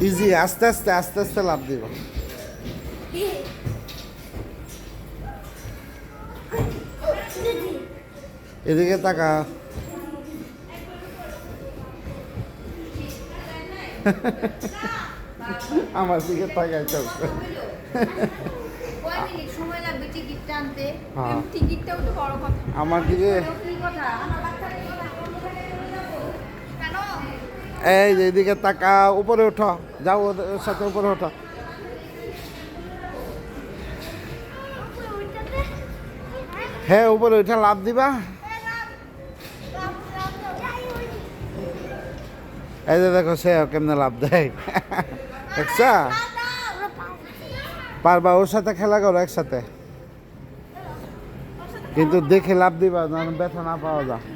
Easy, আস্তে আস্তে আস্তে আস্তে লাভ দিব। এদিকে তাকা। আমার দিকে তাকাই চলছে। আমার দিকে এই যে এদিকে তাকা, উপরে ওঠো, যাও ওর সাথে উপরে ওঠো। হ্যাঁ, উপরে ওইটা লাভ দিবা। এই যে দেখো সে কেমনে লাভ দেয়। দেখছা? পারবা, ওর সাথে খেলা করো একসাথে, কিন্তু দেখে লাভ দিবা, যেন ব্যথা না পাওয়া যায়।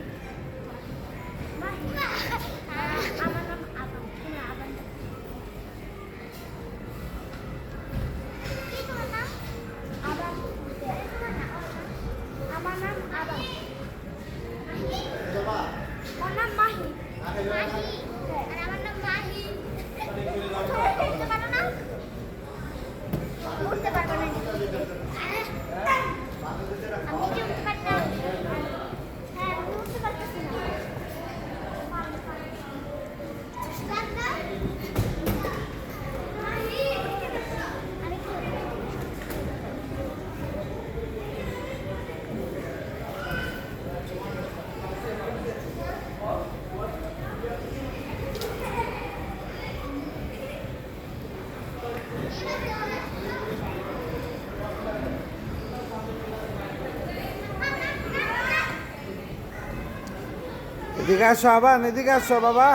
এদিকে আসো আবার, এদিকে আসো বাবা।